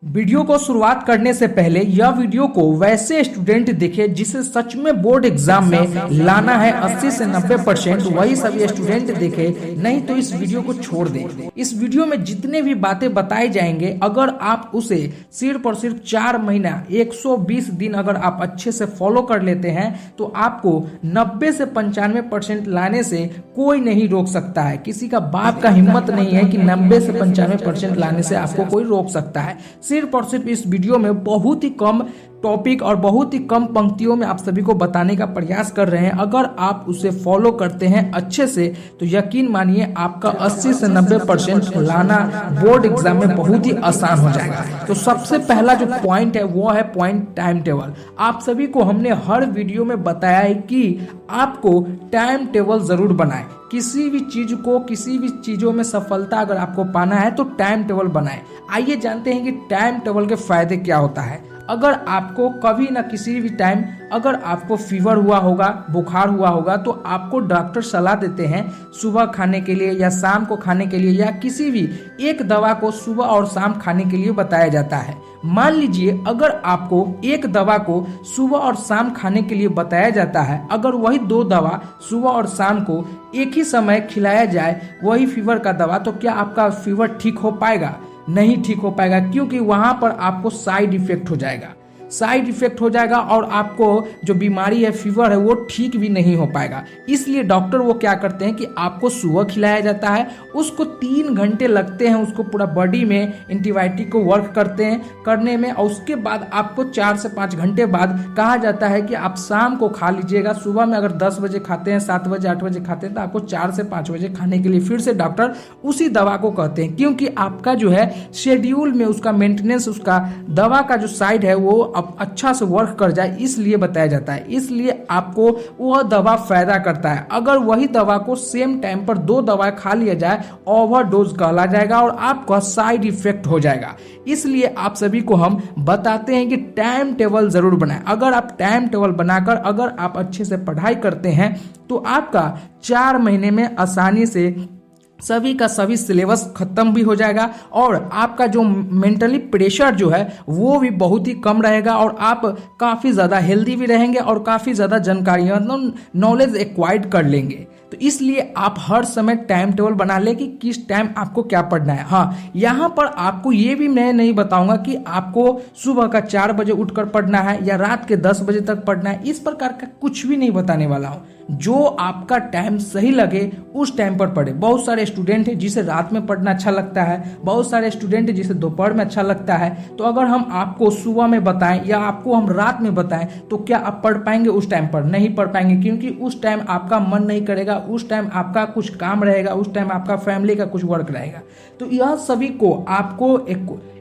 Video को शुरुआत करने से पहले यह वीडियो को वैसे स्टूडेंट देखे जिसे सच में बोर्ड एग्जाम में लाना है 80 से 90%, वही सभी स्टूडेंट देखे, नहीं तो इस वीडियो को छोड़ दें। इस वीडियो में जितने भी बातें बताए जाएंगे, अगर आप उसे सिर्फ और सिर्फ 4 महीना 120 दिन अगर आप अच्छे से फॉलो कर लेते हैं तो आपको 90 से 95% लाने से कोई नहीं रोक सकता है। किसी का बाप का हिम्मत नहीं है कि 90 से 95% लाने से आपको कोई रोक सकता है। सिर्फ और सिर्फ इस वीडियो में बहुत ही कम टॉपिक और बहुत ही कम पंक्तियों में आप सभी को बताने का प्रयास कर रहे हैं। अगर आप उसे फॉलो करते हैं अच्छे से तो यकीन मानिए आपका 80 से 90% लाना बोर्ड एग्जाम में बहुत ही आसान हो जाएगा। तो सबसे पहला जो पॉइंट है वो है पॉइंट टाइम टेबल। आप सभी को हमने हर वीडियो में बताया है कि आपको टाइम टेबल जरूर बनाएं। किसी भी चीज को, किसी भी चीजों में सफलता अगर आपको पाना है तो टाइम टेबल बनाएं। आइए जानते हैं कि टाइम टेबल के फायदे क्या होता है। अगर आपको कभी ना किसी भी टाइम अगर आपको फीवर हुआ होगा, बुखार हुआ होगा, तो आपको डॉक्टर सलाह देते हैं सुबह खाने के लिए या शाम को खाने के लिए, या किसी भी एक दवा को सुबह और शाम खाने के लिए बताया जाता है। मान लीजिए अगर आपको एक दवा को सुबह और शाम खाने के लिए बताया जाता है, अगर वही 2 दवा सुबह और शाम को एक ही समय खिलाया जाए, वही फीवर का दवा, तो क्या आपका फीवर ठीक हो पाएगा? नहीं ठीक हो पाएगा, क्योंकि वहां पर आपको साइड इफेक्ट हो जाएगा। साइड इफेक्ट हो जाएगा और आपको जो बीमारी है, फीवर है, वो ठीक भी नहीं हो पाएगा। इसलिए डॉक्टर वो क्या करते हैं कि आपको सुबह खिलाया जाता है, उसको 3 घंटे लगते हैं उसको पूरा बॉडी में एंटीबायोटिक को वर्क करने में, और उसके बाद आपको 4 से 5 घंटे बाद कहा जाता है कि आप शाम को खा लीजिएगा। सुबह में अगर 10 बजे खाते हैं, 7 बजे 8 बजे खाते हैं, तो आपको 4 से 5 बजे खाने के लिए फिर से डॉक्टर उसी दवा को कहते हैं, क्योंकि आपका जो है शेड्यूल में उसका मेंटेनेंस, उसका दवा का जो साइड है वो अब अच्छा से वर्क कर जाए, इसलिए बताया जाता है। इसलिए आपको वह दवा फायदा करता है। अगर वही दवा को सेम टाइम पर 2 दवा खा लिया जाए, ओवरडोज कहला जाएगा और आपका साइड इफेक्ट हो जाएगा। इसलिए आप सभी को हम बताते हैं कि टाइम टेबल जरूर बनाएं। अगर आप टाइम टेबल बनाकर अगर आप अच्छे से पढ़ाई करते हैं तो आपका 4 महीने में आसानी से सभी का सभी सिलेबस खत्म भी हो जाएगा और आपका जो मेंटली प्रेशर जो है वो भी बहुत ही कम रहेगा और आप काफ़ी ज़्यादा हेल्दी भी रहेंगे और काफ़ी ज़्यादा जानकारी मतलब नॉलेज एक्वायर्ड कर लेंगे। तो इसलिए आप हर समय टाइम टेबल बना ले कि किस टाइम आपको क्या पढ़ना है। हाँ, यहाँ पर आपको ये भी मैं नहीं बताऊंगा कि आपको सुबह का 4 बजे उठकर पढ़ना है या रात के 10 बजे तक पढ़ना है। इस प्रकार का कुछ भी नहीं बताने वाला हूँ। जो आपका टाइम सही लगे उस टाइम पर पढ़े। बहुत सारे स्टूडेंट हैं जिसे रात में पढ़ना अच्छा लगता है, बहुत सारे स्टूडेंट हैं जिसे दोपहर में अच्छा लगता है। तो अगर हम आपको सुबह में बताएं या आपको हम रात में बताएं तो क्या आप पढ़ पाएंगे? उस टाइम पर नहीं पढ़ पाएंगे, क्योंकि उस टाइम आपका मन नहीं करेगा, उस टाइम आपका कुछ काम रहेगा, उस टाइम आपका फैमिली का कुछ वर्क रहेगा। तो यह सभी को आपको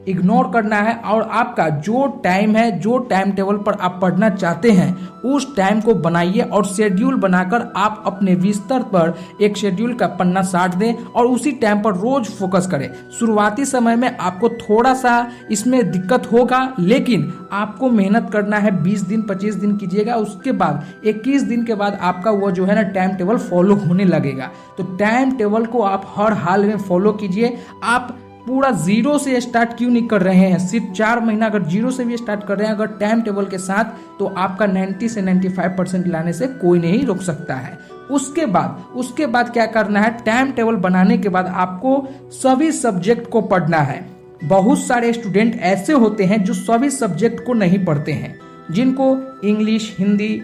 इग्नोर करना है और आपका जो टाइम है, जो टाइम टेबल पर आप पढ़ना चाहते हैं उस टाइम को बनाइए और शेड्यूल बनाकर आप अपने बिस्तर पर एक शेड्यूल का पन्ना साट दें और उसी टाइम पर रोज फोकस करें। शुरुआती समय में आपको थोड़ा सा इसमें दिक्कत होगा, लेकिन आपको मेहनत करना है। 20 दिन 25 दिन कीजिएगा, उसके बाद 21 दिन के बाद आपका वो जो है ना टाइम टेबल फॉलो होने लगेगा। तो टाइम टेबल को आप हर हाल में फॉलो कीजिए। आप पूरा 0 से स्टार्ट क्यों नहीं कर रहे हैं? सिर्फ 4 महीना अगर 0 से भी स्टार्ट कर रहे हैं अगर टाइम टेबल के साथ, तो आपका 90 से 95% लाने से कोई नहीं रोक सकता है। उसके बाद क्या करना है? टाइम टेबल बनाने के बाद आपको सभी सब्जेक्ट को पढ़ना है। बहुत सारे स्टूडेंट ऐसे होते हैं जो सभी सब्जेक्ट को नहीं पढ़ते हैं, जिनको इंग्लिश, हिंदी,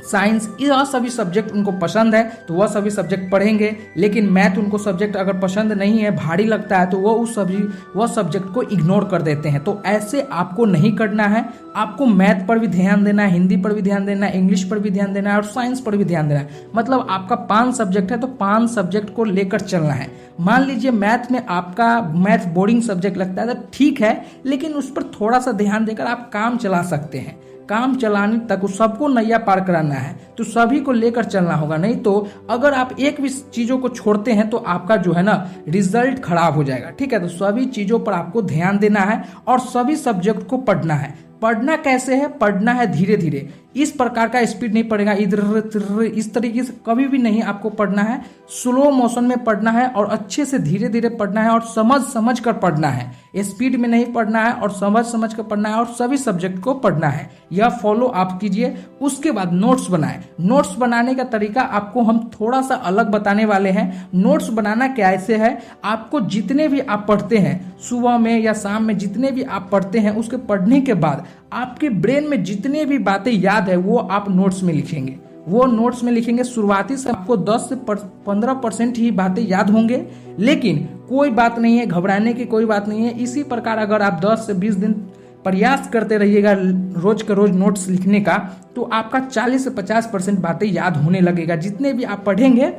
साइंस, यह सभी सब्जेक्ट उनको पसंद है तो वह सभी सब्जेक्ट पढ़ेंगे, लेकिन मैथ उनको सब्जेक्ट अगर पसंद नहीं है, भारी लगता है, तो वह सब्जेक्ट को इग्नोर कर देते हैं। तो ऐसे आपको नहीं करना है। आपको मैथ पर भी ध्यान देना है, हिंदी पर भी ध्यान देना है, इंग्लिश पर भी ध्यान देना है और साइंस पर भी ध्यान देना है। मतलब आपका 5 सब्जेक्ट है तो 5 सब्जेक्ट को लेकर चलना है। मान लीजिए मैथ में आपका मैथ बोरिंग सब्जेक्ट लगता है तो ठीक है, लेकिन उस पर थोड़ा सा ध्यान देकर आप काम चला सकते हैं। काम चलाने तक सबको नैया पार कराना है तो सभी को लेकर चलना होगा। नहीं तो अगर आप एक भी चीजों को छोड़ते हैं तो आपका जो है ना रिजल्ट खराब हो जाएगा। ठीक है, तो सभी चीजों पर आपको ध्यान देना है और सभी सब्जेक्ट को पढ़ना है। पढ़ना कैसे है? पढ़ना है धीरे धीरे। इस प्रकार का स्पीड नहीं पड़ेगा, इधर इस तरीके से कभी भी नहीं आपको पढ़ना है। स्लो मोशन में पढ़ना है और अच्छे से धीरे धीरे पढ़ना है और समझ समझ कर पढ़ना है। स्पीड में नहीं पढ़ना है और समझ समझ कर पढ़ना है और सभी सब्जेक्ट को पढ़ना है। यह फॉलो आप कीजिए। उसके बाद नोट्स बनाएं। नोट्स बनाने का तरीका आपको हम थोड़ा सा अलग बताने वाले हैं। नोट्स बनाना कैसे है, आपको जितने भी आप पढ़ते हैं सुबह में या शाम में, जितने भी आप पढ़ते हैं उसके पढ़ने के बाद आपके ब्रेन में जितने भी बातें याद है वो आप नोट्स में लिखेंगे। वो नोट्स में लिखेंगे। शुरुआती से आपको 10 से 15% ही बातें याद होंगे, लेकिन कोई बात नहीं है, घबराने की कोई बात नहीं है। इसी प्रकार अगर आप 10 से 20 दिन प्रयास करते रहिएगा रोज का रोज नोट्स लिखने का, तो आपका 40 से 50% बातें याद होने लगेगा। जितने भी आप पढ़ेंगे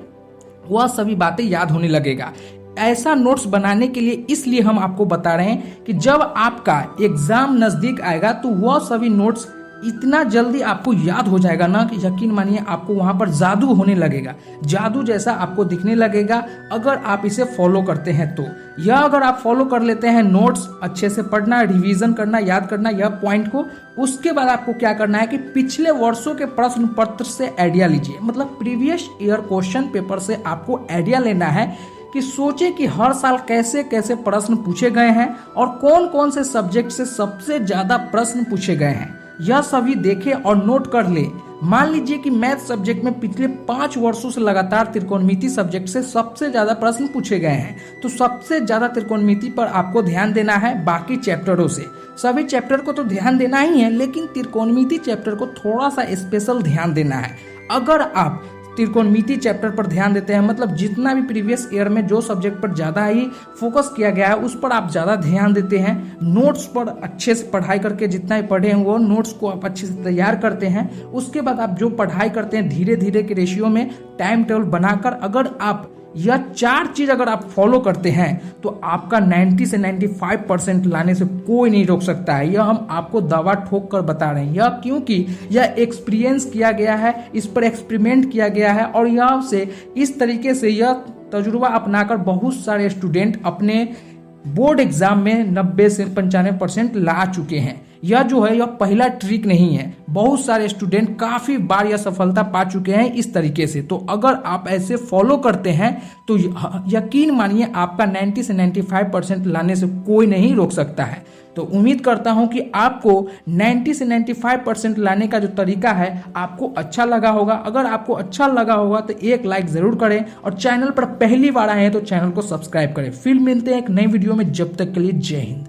वह सभी बातें याद होने लगेगा। ऐसा नोट्स बनाने के लिए इसलिए हम आपको बता रहे हैं कि जब आपका एग्जाम नजदीक आएगा तो वह सभी नोट्स इतना जल्दी आपको याद हो जाएगा ना कि यकीन मानिए आपको वहां पर जादू होने लगेगा, जादू जैसा आपको दिखने लगेगा अगर आप इसे फॉलो करते हैं तो। यह अगर आप फॉलो कर लेते हैं, नोट्स अच्छे से पढ़ना, रिवीजन करना, याद करना यह पॉइंट को, उसके बाद आपको क्या करना है कि पिछले वर्षों के प्रश्न पत्र से आइडिया लीजिए। मतलब प्रीवियस ईयर क्वेश्चन पेपर से आपको आइडिया लेना है कि सोचे कि हर साल कैसे कैसे प्रश्न पूछे गए हैं और कौन कौन से सब्जेक्ट से सबसे ज्यादा प्रश्न पूछे गए हैं। यह सभी देखें और नोट कर ले। मान लीजिए कि मैथ सब्जेक्ट में पिछले 5 वर्षों से लगातार त्रिकोणमिति सब्जेक्ट से सबसे ज्यादा प्रश्न पूछे गए हैं, तो सबसे ज्यादा त्रिकोणमिति पर आपको ध्यान देना है। बाकी चैप्टरों से सभी चैप्टर को तो ध्यान देना ही है, लेकिन त्रिकोणमिति चैप्टर को थोड़ा सा स्पेशल ध्यान देना है। अगर आप त्रिकोणमिति चैप्टर पर ध्यान देते हैं, मतलब जितना भी प्रीवियस ईयर में जो सब्जेक्ट पर ज़्यादा ही फोकस किया गया है उस पर आप ज़्यादा ध्यान देते हैं, नोट्स पर अच्छे से पढ़ाई करके जितना भी पढ़े हैं वो नोट्स को आप अच्छे से तैयार करते हैं, उसके बाद आप जो पढ़ाई करते हैं धीरे धीरे के रेशियो में टाइम टेबल बनाकर, अगर आप यह 4 चीज अगर आप फॉलो करते हैं तो आपका 90 से 95% लाने से कोई नहीं रोक सकता है। यह हम आपको दावा ठोक कर बता रहे हैं। यह क्योंकि यह एक्सपीरियंस किया गया है, इस पर एक्सपेरिमेंट किया गया है और यह से इस तरीके से यह तजुर्बा अपनाकर बहुत सारे स्टूडेंट अपने बोर्ड एग्जाम में 90 से 95% ला चुके हैं। यह जो है यह पहला ट्रिक नहीं है, बहुत सारे स्टूडेंट काफी बार यह सफलता पा चुके हैं इस तरीके से। तो अगर आप ऐसे फॉलो करते हैं तो यकीन मानिए आपका 90 से 95% लाने से कोई नहीं रोक सकता है। तो उम्मीद करता हूं कि आपको 90 से 95% लाने का जो तरीका है आपको अच्छा लगा होगा। अगर आपको अच्छा लगा होगा तो एक लाइक जरूर करें और चैनल पर पहली बार आए हैं तो चैनल को सब्सक्राइब करें। फिर मिलते हैं एक नई वीडियो में, जब तक के लिए जय हिंद।